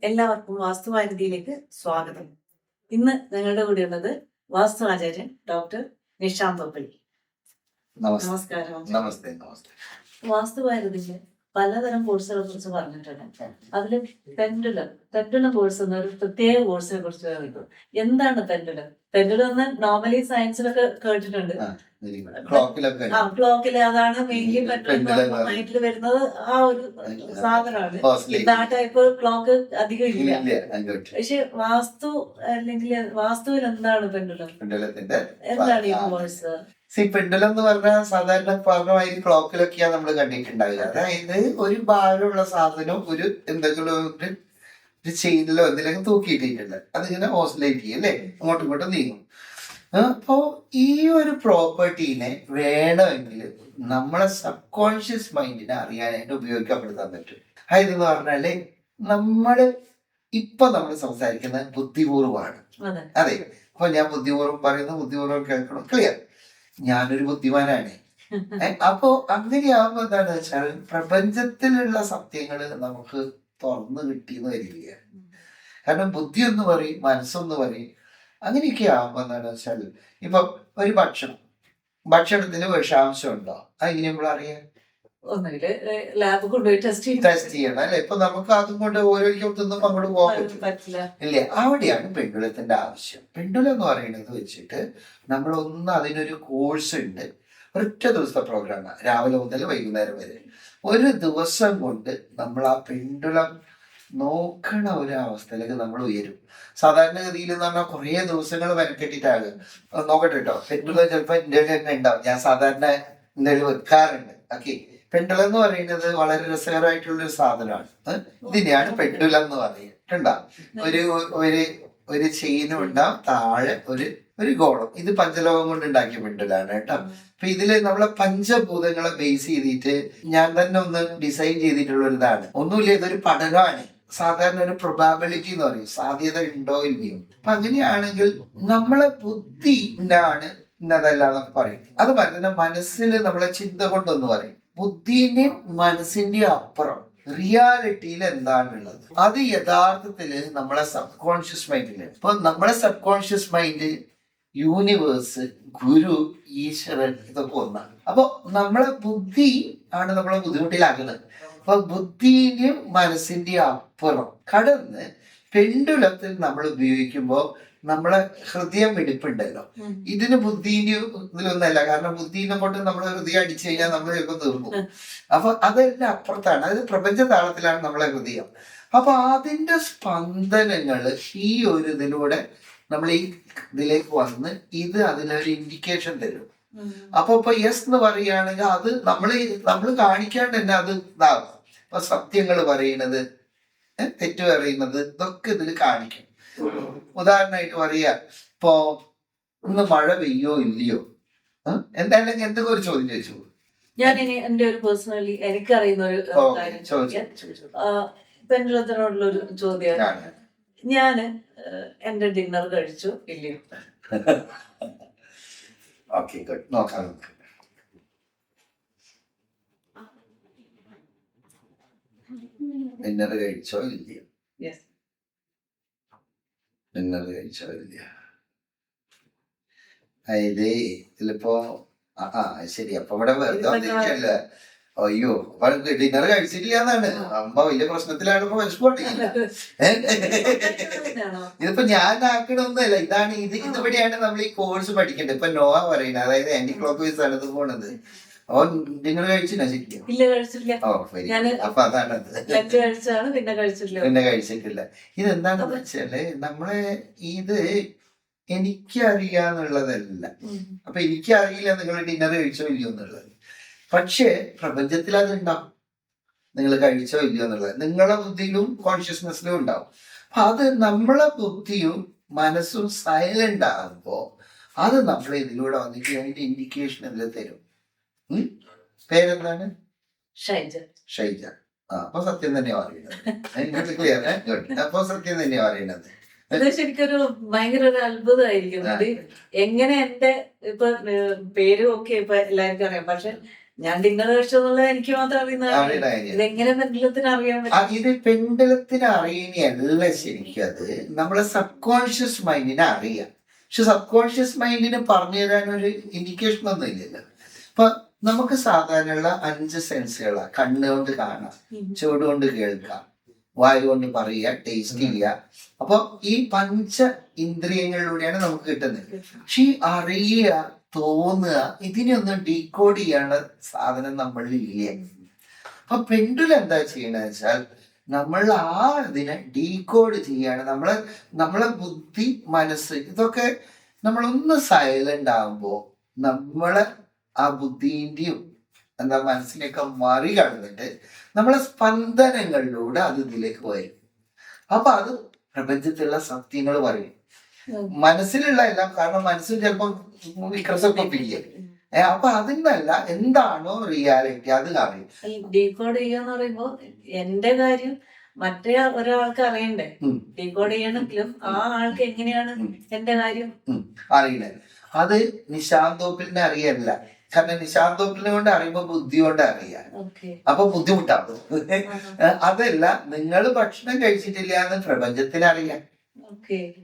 എല്ലാവർക്കും വാസ്തുവാരിധിയിലേക്ക് സ്വാഗതം. ഇന്ന് ഞങ്ങളുടെ കൂടെ ഉള്ളത് വാസ്തു ആചാര്യൻ ഡോക്ടർ നിഷാന്ത് തൊപ്പള്ളി. നമസ്കാരം. നമസ്തേ. വാസ്തുവാരിധിയില് പലതരം കോഴ്സുകളെ കുറിച്ച് പറഞ്ഞിട്ടുണ്ട്. അതില് പെൻഡുലം കോഴ്സ് എന്നൊരു പ്രത്യേക കോഴ്സിനെ കുറിച്ച് കിട്ടും. എന്താണ് പെൻഡുലം? പെൻഡുലം എന്ന് നോർമലി സയൻസിലൊക്കെ കേട്ടിട്ടുണ്ട്. ക്ലോക്കില് അതാണ് മെയിൻലി മൈൻഡിൽ വരുന്നത്. ആ ഒരു സാധനമാണ്. ആ ടൈപ്പ് ക്ലോക്ക് അധികം ഇല്ല. പക്ഷെ അല്ലെങ്കിൽ വാസ്തുവിൽ എന്താണ് പെൻഡുലം? എന്താണ് ഈ കോഴ്സ്? പെൻഡുലം എന്ന് പറഞ്ഞാൽ സാധാരണ പറഞ്ഞമായി ക്ലോക്കിലൊക്കെയാണ് നമ്മൾ കണ്ടിട്ടുണ്ടാവില്ല. അതായത് ഒരു ഭാരമുള്ള സാധനം ഒരു എന്തെങ്കിലും ഒരു ചെയിനിലോ എന്തെങ്കിലും തൂക്കിയിട്ടിട്ടുണ്ട്, അതിങ്ങനെ ഓസിലേറ്റ് ചെയ്യും അല്ലേ, അങ്ങോട്ടും ഇങ്ങോട്ടും നീങ്ങും. അപ്പോ ഈ ഒരു പ്രോപ്പർട്ടീനെ വേണമെങ്കിൽ നമ്മളെ സബ് കോൺഷ്യസ് മൈൻഡിനെ അറിയാനായിട്ട് ഉപയോഗിക്കപ്പെടുത്താൻ പറ്റും. അതെന്ന് പറഞ്ഞാല് നമ്മള് നമ്മൾ സംസാരിക്കുന്നത് ബുദ്ധിപൂർവമാണ്. അതെ, അപ്പൊ ഞാൻ ബുദ്ധിപൂർവ്വം പറയുന്നത് ബുദ്ധിപൂർവ്വം കേൾക്കണം. ക്ലിയർ? ഞാനൊരു ബുദ്ധിമാനാണ്. അപ്പോ അങ്ങനെയാവുമ്പോ എന്താണെന്ന് വെച്ചാൽ പ്രപഞ്ചത്തിലുള്ള സത്യങ്ങൾ നമുക്ക് തുറന്നു കിട്ടിയെന്ന് വരില്ല. കാരണം ബുദ്ധി ഒന്ന് പറയും, മനസ്സൊന്ന് പറയും. അങ്ങനെയൊക്കെ ആവുമ്പോ എന്താണെന്ന് വെച്ചാൽ ഇപ്പൊ ഒരു ഭക്ഷണത്തിന് വിഷാംശം ഉണ്ടോ, അതെങ്ങനെ നമ്മൾ അറിയാം? ലാബ് കൊണ്ടുപോയി ടെസ്റ്റ് ചെയ്യണം അല്ലെ? ഇപ്പൊ നമുക്ക് അതും കൊണ്ട് ഓരോരുത്തർക്കൊന്നും അങ്ങോട്ട് പോകാൻ പറ്റില്ല. ഇല്ല, അവിടെയാണ് പെൻഡുലത്തിന്റെ ആവശ്യം. പെൻഡുലം എന്ന് പറയുന്നത് വെച്ചിട്ട് നമ്മളൊന്ന് അതിനൊരു കോഴ്സ് ഉണ്ട്. ഒറ്റ ദിവസത്തെ പ്രോഗ്രാമാണ്, രാവിലെ മുതൽ വൈകുന്നേരം വരെ. ഒരു ദിവസം കൊണ്ട് നമ്മൾ ആ പെൻഡുലം നോക്കണ ഒരു അവസ്ഥയിലേക്ക് നമ്മൾ ഉയരും. സാധാരണഗതിയിൽ എന്ന് പറഞ്ഞാൽ കുറെ ദിവസങ്ങൾ മെനക്കെട്ടിട്ടാകും. നോക്കട്ടെ കേട്ടോ, പെൻഡുലം ചിലപ്പോൾ എൻ്റെ തന്നെ ഉണ്ടാവും. ഞാൻ സാധാരണ എന്തെങ്കിലും വെക്കാറുണ്ട്. ഓക്കെ, പെൻഡുലം എന്ന് പറയുന്നത് വളരെ രസകരമായിട്ടുള്ള ഒരു സാധനമാണ്. ഇതിനെയാണ് പെൻഡുലം എന്ന് പറയുന്നുണ്ടാവും. ഒരു ചെയിനും ഉണ്ടാവും, താഴെ ഒരു ഗോളം. ഇത് പഞ്ചലോകം കൊണ്ട് ഉണ്ടാക്കിയ പെൻഡുലാണ് കേട്ടോ. അപ്പൊ ഇതില് നമ്മളെ പഞ്ചഭൂതങ്ങളെ ബേസ് ചെയ്തിട്ട് ഞാൻ തന്നെ ഒന്ന് ഡിസൈൻ ചെയ്തിട്ടുള്ള ഒരു ഇതാണ്. ഒന്നുമില്ല, ഇതൊരു പഠനമാണ്. സാധാരണ ഒരു പ്രൊബാബിലിറ്റി എന്ന് പറയും, സാധ്യത ഉണ്ടോ ഇല്ലയോ. അപ്പൊ അങ്ങനെയാണെങ്കിൽ നമ്മളെ ബുദ്ധി ഇന്നാണ് ഇന്നതല്ല എന്നൊക്കെ പറയും. അത് പറയുന്നത് മനസ്സിൽ നമ്മളെ ചിന്ത കൊണ്ടൊന്ന് പറയും. ബുദ്ധിന്റെ മനസ്സിന്റെ അപ്പുറം റിയാലിറ്റിയിൽ എന്താണുള്ളത് അത് യഥാർത്ഥത്തില് നമ്മളെ സബ് കോൺഷ്യസ് മൈൻഡില്. ഇപ്പൊ നമ്മളെ സബ് കോൺഷ്യസ് മൈൻഡ്, യൂണിവേഴ്സ്, ഗുരു, ഈശ്വരൻ, ഇതൊക്കെ ഒന്നാണ്. അപ്പൊ നമ്മളെ ബുദ്ധി ആണ് നമ്മളെ ബുദ്ധിമുട്ടിലാക്കുന്നത്. അപ്പൊ ബുദ്ധിന്റെയും മനസ്സിന്റെയും അപ്പുറം കടന്ന് പെൻഡുലത്തിൽ നമ്മൾ ഉപയോഗിക്കുമ്പോൾ നമ്മളെ ഹൃദയം വെടിപ്പുണ്ടല്ലോ, ഇതിന് ബുദ്ധിന്റെ ഇതിലൊന്നല്ല. കാരണം ബുദ്ധിനെ കൊണ്ട് നമ്മളെ ഹൃദയം അടിച്ചു കഴിഞ്ഞാൽ നമ്മൾ ചിലപ്പോൾ തീർന്നു. അപ്പൊ അതെല്ലാം അപ്പുറത്താണ്, അത് പ്രപഞ്ച താളത്തിലാണ് നമ്മളെ ഹൃദയം. അപ്പൊ അതിന്റെ സ്പന്ദനങ്ങൾ ഈ ഒരു ഇതിലൂടെ നമ്മൾ ഈ ഇതിലേക്ക് വന്ന് ഇത് അതിനൊരു ഇൻഡിക്കേഷൻ തരും. അപ്പൊ യെസ് എന്ന് പറയുകയാണെങ്കിൽ അത് നമ്മൾ കാണിക്കാണ്ട് തന്നെ അത് ഇതാകും. അപ്പൊ സത്യങ്ങൾ പറയുന്നത്, തെറ്റ് പറയുന്നത്, ഇതൊക്കെ ഇതിൽ കാണിക്കും. ഉദാഹരണമായിട്ട് പറയാ, ഇപ്പോ ഇന്ന് മഴ പെയ്യോ ഇല്ലയോ, എന്തായാലും എന്തൊക്കെ ഒരു ചോദ്യം ചോദിച്ചു. ഞാൻ എന്റെ ഒരു പേഴ്സണലി എനിക്കറിയുന്ന ഒരു പെൻഡുലത്തിനോടുള്ള ഒരു ചോദ്യമാണ്. ഞാന് എന്റെ ഡിന്നർ കഴിച്ചു ഇല്ലയോ? Okay, good. നോക്കാം. ഡിന്നർ കഴിച്ചോ ഇല്ലയോ? ഡിന്നർ കഴിച്ചോ ഇല്ലയോ? അതായത് ഇതിലിപ്പോ ശരി, അപ്പൊ ഇവിടെ വെറുതെ വന്നിരിക്കല്ലേ. അയ്യോ, ഡിന്നർ കഴിച്ചിട്ടില്ല എന്നാണ് അമ്മ വലിയ പ്രശ്നത്തിലാണ്. ഇപ്പൊ വിശപ്പുണ്ടെങ്കില്ല. ഇതിപ്പോ ഞാൻ ആക്കണമൊന്നുമല്ല, ഇതാണ് ഇതിവിടെയാണ് നമ്മൾ ഈ കോഴ്സ് പഠിക്കേണ്ടത്. ഇപ്പൊ നോവ പറയുന്നത്, അതായത് ആന്റി ക്ലോക്ക് വൈസ് ആണ് ഇത് പോണത്. അപ്പൊ ഡിന്നർ കഴിച്ചില്ല ശരിക്കും? ഇല്ല, കഴിച്ചിട്ടില്ല. അപ്പൊ അതാണത്, പിന്നെ കഴിച്ചിട്ടില്ല. ഇതെന്താണെന്ന് വെച്ചാല് നമ്മളെ ഇത് എനിക്കറിയാന്നുള്ളതല്ല. അപ്പൊ എനിക്കറിയില്ല നിങ്ങൾ ഡിന്നർ കഴിച്ചോ ഇല്ലയോ എന്നുള്ളത്. പക്ഷേ പ്രപഞ്ചത്തിൽ അതുണ്ടാവും, നിങ്ങൾ കഴിച്ചോ ഇല്ലയോ എന്നുള്ളത് നിങ്ങളെ ബുദ്ധിയിലും കോൺഷ്യസ്നെസ്സിലും ഉണ്ടാവും. അപ്പൊ അത് നമ്മളെ ബുദ്ധിയും മനസ്സും സൈലന്റ് ആകുമ്പോ അത് നമ്മളെ ഇതിലൂടെ വന്നിട്ട് അതിന്റെ ഇൻഡിക്കേഷൻ ഇതിൽ തരും. പേരെന്താണ്? ഷൈജ. അപ്പൊ സത്യം തന്നെയാ പറയുന്നത്. ക്ലിയർ? അപ്പൊ സത്യം തന്നെയാ പറയുന്നത്. ഇത് ശരിക്കൊരു ഭയങ്കര ഒരു അത്ഭുതമായിരിക്കും. എങ്ങനെ എന്റെ ഇപ്പൊ പേരും ഒക്കെ ഇപ്പൊ എല്ലാവർക്കും അറിയാം, പക്ഷെ ഞാൻ ഡിന്നർ കഴിച്ചെന്നുള്ളത് എനിക്ക് മാത്രം അറിയുന്ന ഇതെങ്ങനെ പെൻഡുലത്തിന് അറിയാൻ പറ്റും? ഇത് പെൻഡുലത്തിന് അറിയുന്നതല്ല ശരിക്കും, അത് നമ്മളെ സബ് കോൺഷ്യസ് മൈൻഡിനെ അറിയാം. പക്ഷെ സബ് കോൺഷ്യസ് മൈൻഡിന് പറഞ്ഞു തരാനൊരു ഇൻഡിക്കേഷൻ ഒന്നും ഇല്ലല്ലോ. അപ്പൊ നമുക്ക് സാധാരണയുള്ള 5 സെൻസുകളാണ്. കണ്ണുകൊണ്ട് കാണാം, ചുവട് കൊണ്ട് കേൾക്കാം, വായു കൊണ്ട് പറയുക, ടേസ്റ്റ് ചെയ്യുക. അപ്പൊ ഈ 5 ഇന്ദ്രിയങ്ങളിലൂടെയാണ് നമുക്ക് കിട്ടുന്നത്. പക്ഷെ ഈ അറിയുക, തോന്നുക, ഇതിനൊന്നും ഡീകോഡ് ചെയ്യാനുള്ള സാധനം നമ്മളിൽ ഇല്ല. അപ്പൊ പെൻഡുലം എന്താ ചെയ്യണെന്ന് വെച്ചാൽ നമ്മൾ ഇതിനെ ഡീകോഡ് ചെയ്യാണ്. നമ്മളെ ബുദ്ധി, മനസ്സ്, ഇതൊക്കെ നമ്മളൊന്ന് സൈലന്റ് ആകുമ്പോ നമ്മളെ ആ ബുദ്ധിന്റെയും മനസ്സിനെയൊക്കെ മറികടന്നിട്ട് നമ്മളെ സ്പന്ദനങ്ങളിലൂടെ അത് ഇതിലേക്ക് വരും. അപ്പൊ അത് പ്രപഞ്ചത്തിലുള്ള സത്യങ്ങൾ പറയും. മനസ്സിലുള്ള എല്ലാം, കാരണം മനസ്സിൽ ചിലപ്പോൾ വിക്രസൊപ്പില്ലേ. അപ്പൊ അതിനല്ല എന്താണോ റിയാലിറ്റി അത് അറിയും. ഡീകോഡ് ചെയ്യാന്ന് പറയുമ്പോ എന്റെ കാര്യം മറ്റേ ഒരാൾക്ക് അറിയണ്ടേ? ഡീകോഡ് ചെയ്യണമെങ്കിലും ആ ആൾക്ക് എങ്ങനെയാണ് എന്റെ കാര്യം അറിയണേ? അത് നിശാന്തോപ്പിലിനെ അറിയല്ല. കാരണം നിശാന്തോപ്പിലിനെ കൊണ്ട് അറിയുമ്പോ ബുദ്ധി കൊണ്ട് അറിയാം. അപ്പൊ ബുദ്ധിമുട്ടാവും. അതല്ല, നിങ്ങൾ ഭക്ഷണം കഴിച്ചിട്ടില്ല എന്ന് പ്രപഞ്ചത്തിന് അറിയാം.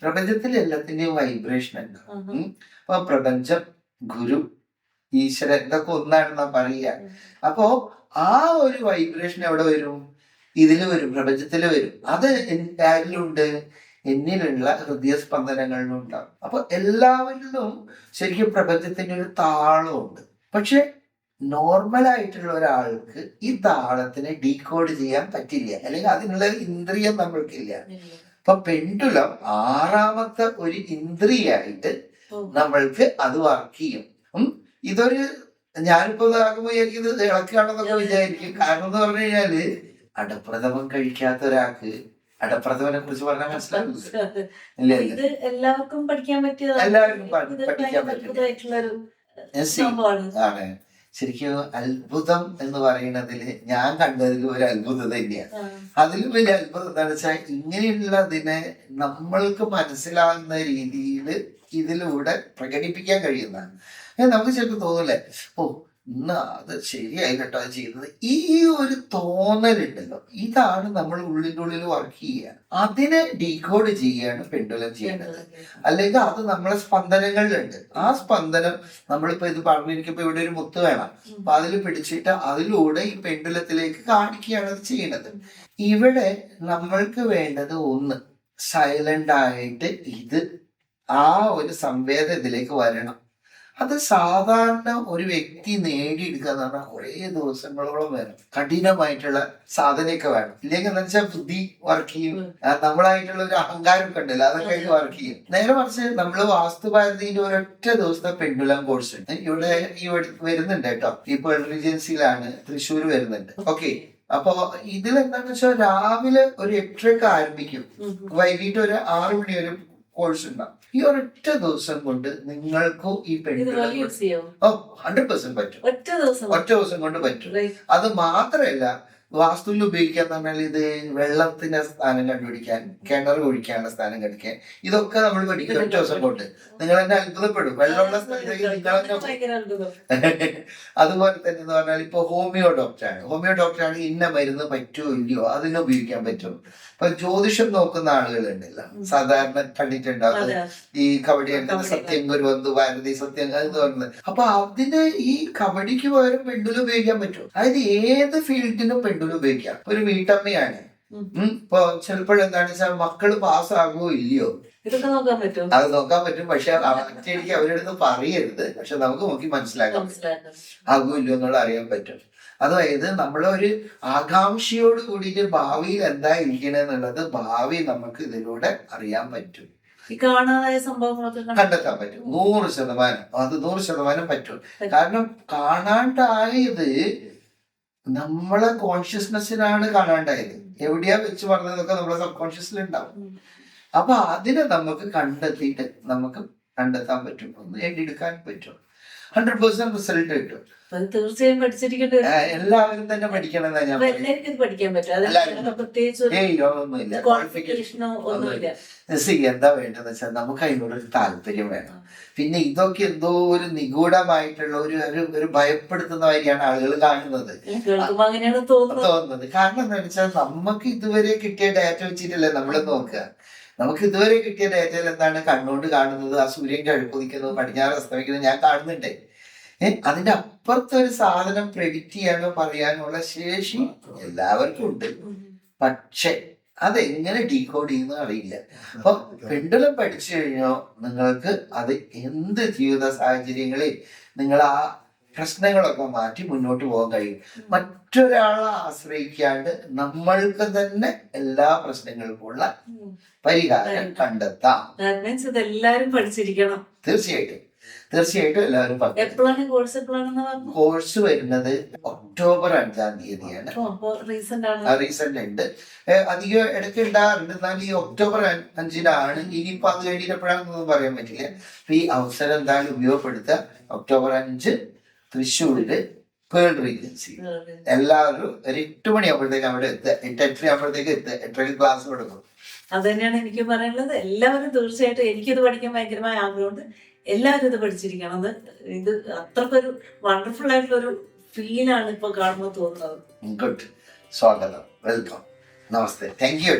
പ്രപഞ്ചത്തിൽ എല്ലാത്തിന്റെയും വൈബ്രേഷൻ ഉണ്ട്. അപ്പൊ പ്രപഞ്ചം, ഗുരു, ഈശ്വരൻ, ഇതൊക്കെ ഒന്നാണെന്നാ പറയുക. അപ്പോ ആ ഒരു വൈബ്രേഷൻ എവിടെ വരും? ഇതില് വരും, പ്രപഞ്ചത്തില് വരും. അത് ആരിലുണ്ട്? എന്നിലുള്ള ഹൃദയസ്പന്ദനങ്ങളിലും ഉണ്ടാവും. അപ്പൊ എല്ലാവരിലും ശരിക്കും പ്രപഞ്ചത്തിന്റെ ഒരു താളമുണ്ട്. പക്ഷെ നോർമലായിട്ടുള്ള ഒരാൾക്ക് ഈ താളത്തിനെ ഡീകോഡ് ചെയ്യാൻ പറ്റില്ല, അല്ലെങ്കിൽ അതിനുള്ള ഇന്ദ്രിയം നമ്മൾക്കില്ല. അപ്പൊ പെൻഡുലം 6ാമത്തെ ഒരു ഇന്ദ്രിയായിട്ട് നമ്മൾക്ക് അത് വർക്ക് ചെയ്യും. ഇതൊരു ഞാനിപ്പോ ആകുമ്പോ എനിക്കിത് ഇളക്കുകയാണെന്നൊക്കെ വിചാരിക്കും. കാരണം എന്ന് പറഞ്ഞു കഴിഞ്ഞാല് അടപ്രഥമൻ കഴിക്കാത്ത ഒരാൾക്ക് അടപ്രഥമനെ കുറിച്ച് പറഞ്ഞാൽ മനസ്സിലാവില്ല. ഇത് എല്ലാവർക്കും പഠിക്കാൻ പറ്റിയ എല്ലാവർക്കും പഠിക്കാൻ ആണ്. ശരിക്കും അത്ഭുതം എന്ന് പറയുന്നതില് ഞാൻ കണ്ടതിൽ ഒരു അത്ഭുതം തന്നെയാണ്. അതിലും വലിയ അത്ഭുതം എന്താണെന്ന് വെച്ചാൽ ഇങ്ങനെയുള്ളതിനെ നമ്മൾക്ക് മനസ്സിലാകുന്ന രീതിയിൽ ഇതിലൂടെ പ്രകടിപ്പിക്കാൻ കഴിയുന്നതാണ്. നമുക്ക് ചിലപ്പോൾ തോന്നില്ലേ, ഓ ഇന്ന് അത് ശരിയായി കേട്ടോ അത് ചെയ്തത്. ഈ ഒരു തോന്നലുണ്ടല്ലോ, ഇതാണ് നമ്മൾ ഉള്ളിൻ്റെ ഉള്ളിൽ വർക്ക് ചെയ്യുക. അതിനെ ഡീകോഡ് ചെയ്യാണ് പെൻഡുലം ചെയ്യേണ്ടത്. അല്ലെങ്കിൽ അത് നമ്മളെ സ്പന്ദനങ്ങളിലുണ്ട്. ആ സ്പന്ദനം നമ്മളിപ്പോ ഇത് പറഞ്ഞിരിക്കുമ്പോ ഇവിടെ ഒരു മുത്ത് വേണം, അപ്പൊ അതിൽ പിടിച്ചിട്ട് അതിലൂടെ ഈ പെൻഡുലത്തിലേക്ക് കാണിക്കുകയാണ് അത് ചെയ്യുന്നത്. ഇവിടെ നമ്മൾക്ക് വേണ്ടത് ഒന്ന് സൈലന്റ് ആയിട്ട് ഇത് ആ ഒരു സംവേദം ഇതിലേക്ക് വരണം. അത് സാധാരണ ഒരു വ്യക്തി നേടിയെടുക്കുക എന്ന് പറഞ്ഞാൽ കുറേ ദിവസങ്ങളോളം വേണം, കഠിനമായിട്ടുള്ള സാധനയൊക്കെ വേണം. ഇല്ലെങ്കിൽ എന്താ വെച്ചാൽ ബുദ്ധി വർക്ക് ചെയ്യും, നമ്മളായിട്ടുള്ള ഒരു അഹങ്കാരമൊക്കെ ഉണ്ടല്ലോ, അതൊക്കെ ആയിട്ട് വർക്ക് ചെയ്യും. നേരെ മറിച്ച് നമ്മള് വാസ്തുഭാരതിന്റെ ഒരൊറ്റ ദിവസത്തെ പെൻഡുലം കോഴ്സ് ഉണ്ട് ഇവിടെ വരുന്നുണ്ട് കേട്ടോ. ഇപ്പോൾ റീജൻസിയിലാണ്, തൃശ്ശൂർ വരുന്നുണ്ട്. ഓക്കെ, അപ്പൊ ഇതിലെന്താണെന്ന് വെച്ചാൽ രാവിലെ ഒരു 8:30 ആരംഭിക്കും, വൈകിട്ട് ഒരു 6 മണി വരെ കോഴ്സ് ഉണ്ടാവും. ഈ ഒരൊറ്റ ദിവസം കൊണ്ട് നിങ്ങൾക്കും ഈ പെൻഡുലം 100% പറ്റും. ഒറ്റ ദിവസം കൊണ്ട് പറ്റും. അത് മാത്രമല്ല, വാസ്തുവിൽ ഉപയോഗിക്കാന്ന് പറഞ്ഞാൽ ഇത് വെള്ളത്തിന്റെ സ്ഥാനം കണ്ടുപിടിക്കാൻ, കിണർ കുഴിക്കാനുള്ള സ്ഥാനം കണ്ടുപിടിക്കാൻ, ഇതൊക്കെ നമ്മൾ പഠിക്കും ഒറ്റ ദിവസം കൊണ്ട്. നിങ്ങൾ തന്നെ അത്ഭുതപ്പെടും. വെള്ളമുള്ള സ്ഥലത്തേക്ക് അതുപോലെ തന്നെ എന്ന് പറഞ്ഞാൽ ഇപ്പൊ ഹോമിയോ ഡോക്ടറാണ് ഇന്ന മരുന്ന് പറ്റുമോ ഇല്ലയോ അതിനെ ഉപയോഗിക്കാൻ പറ്റും. ഇപ്പൊ ജ്യോതിഷം നോക്കുന്ന ആളുകളുണ്ടല്ലോ, സാധാരണ കണ്ടിട്ടുണ്ടാവും ഈ കബഡി സത്യം ഗുരുവന്തു ഭാരതി സത്യം എന്ന് പറയുന്നത്. അപ്പൊ അതിന് ഈ കബഡിക്ക് പകരം പെൻഡുലം ഉപയോഗിക്കാൻ പറ്റും. അതായത് ഏത് ഫീൽഡിനും പെൻഡുലം ഉപയോഗിക്കാം. ഒരു വീട്ടമ്മയാണ്, ഇപ്പൊ ചിലപ്പോഴെന്താണെന്ന് വെച്ചാൽ മക്കള് പാസ്സാകുമോ ഇല്ലയോ അത് നോക്കാൻ പറ്റും. പക്ഷെ ഒറ്റയടിക്ക് അവരുടെ പറയരുത്, പക്ഷെ നമുക്ക് നോക്കി മനസ്സിലാക്കാം ആകുമോ ഇല്ലയോ എന്നുള്ള അറിയാൻ പറ്റും. അതായത് നമ്മളൊരു ആകാംക്ഷയോട് കൂടിയിട്ട് ഭാവിയിൽ എന്താ ഇരിക്കണെന്നുള്ളത് ഭാവി നമുക്ക് ഇതിലൂടെ അറിയാൻ പറ്റും, കണ്ടെത്താൻ പറ്റും. 100%. അത് 100% പറ്റും. കാരണം കാണാണ്ടായത് നമ്മളെ കോൺഷ്യസ്നെസ്സിനാണ് കാണാണ്ടായത്. എവിടെയാ വെച്ച് പറഞ്ഞതൊക്കെ നമ്മളെ സബ് കോൺഷ്യസിൽ ഉണ്ടാവും. അപ്പൊ അതിനെ നമുക്ക് കണ്ടെത്തിയിട്ട് നമുക്ക് കണ്ടെത്താൻ പറ്റും, ഒന്ന് എഴുതിയെടുക്കാൻ പറ്റും. 100% റിസൾട്ട് കിട്ടും. അത് തീർച്ചയായും പഠിച്ചിരിക്കേണ്ടി വരും. എല്ലാവരും തന്നെ പഠിക്കണം എന്നാ ഞാൻ അപ്പൊ എല്ലാവർക്കും ഇത് പഠിക്കാൻ പറ്റും. അതിന് പ്രത്യേകിച്ച് ഒന്നുമില്ല. ക്വാളിഫിക്കേഷനോ ഒന്നുമില്ല. എന്താ വേണ്ടതെന്ന് വെച്ചാൽ നമുക്ക് അതിനോടൊരു താല്പര്യം വേണം. പിന്നെ ഇതൊക്കെ എന്തോ ഒരു നിഗൂഢമായിട്ടുള്ള ഒരു ഭയപ്പെടുത്തുന്ന വഴിയാണ് ആളുകൾ കാണുന്നത്, കേൾക്കുമ്പോ അങ്ങനെയാണ് തോന്നുന്നത്. കാരണം എന്താ വെച്ചാൽ നമുക്ക് ഇതുവരെ കിട്ടിയ ഡാറ്റ വെച്ചിട്ടല്ലേ നമ്മൾ നോക്കുക. നമുക്ക് ഇതുവരെ കിട്ടിയ ഡാറ്റയിൽ എന്താണ് കണ്ണുകൊണ്ട് കാണുന്നത്? ആ സൂര്യൻ കിഴക്കുദിക്കുന്നത്, പടിഞ്ഞാറ് അസ്തമിക്കുന്നത് ഞാൻ കാണുന്നുണ്ടേ. അതിന്റെ അപ്പുറത്തെ ഒരു സാധനം പ്രെഡിക്റ്റ് ചെയ്യാനോ പറയാനോ ഉള്ള ശേഷി എല്ലാവർക്കും ഉണ്ട്. പക്ഷെ അതെങ്ങനെ ഡീകോഡ് ചെയ്യുന്ന അറിയില്ല. അപ്പൊ പെൻഡുലം പഠിച്ചു കഴിഞ്ഞോ നിങ്ങൾക്ക് അത് എന്ത് ജീവിത സാഹചര്യങ്ങളിൽ നിങ്ങൾ ആ പ്രശ്നങ്ങളൊക്കെ മാറ്റി മുന്നോട്ട് പോകാൻ കഴിയും. മറ്റൊരാളെ ആശ്രയിക്കാണ്ട് നമ്മൾക്ക് തന്നെ എല്ലാ പ്രശ്നങ്ങൾക്കുള്ള പരിഹാരം കണ്ടെത്താം. ഇതെല്ലാരും പഠിച്ചിരിക്കണം. തീർച്ചയായിട്ടും എല്ലാവരും കോഴ്സ് വരുന്നത് ഒക്ടോബർ 5-ാം തീയതിയാണ്. റീസെന്റ് ഉണ്ട്, അധികം ഇടയ്ക്ക് ഉണ്ടാകാറുണ്ട്. എന്നാൽ ഈ ഒക്ടോബർ 5-നാണ്. ഇനിയിപ്പോ അത് കഴിഞ്ഞിട്ട് എപ്പോഴാണെന്നൊന്നും പറയാൻ പറ്റില്ല. അപ്പൊ ഈ അവസരം എന്തായാലും ഉപയോഗപ്പെടുത്തുക. ഒക്ടോബർ 5 തൃശ്ശൂരില് പേൾ റീജൻസി. എല്ലാവരും ഒരു 8 മണിയാകുമ്പോഴത്തേക്ക് അവിടെ എത്തുക. 8:30 ആകുമ്പോഴത്തേക്ക് എത്തുക. 8:30 ക്ലാസ് കൊടുക്കും. അത് തന്നെയാണ് എനിക്ക് പറയാനുള്ളത്. എല്ലാവരും തീർച്ചയായിട്ടും, എനിക്കിത് പഠിക്കാൻ ഭയങ്കരമായ ആഗ്രഹമുണ്ട്. എല്ലാവരും ഇത് പഠിച്ചിരിക്കണം. ഇത് അത്രക്കൊരു വണ്ടർഫുൾ ആയിട്ടുള്ള ഒരു ഫീലാണ് ഇപ്പൊ കാണുമ്പോൾ തോന്നുന്നത്. ഗുഡ്. സ്വാഗതം, വെൽക്കം, നമസ്തേ, താങ്ക് യു.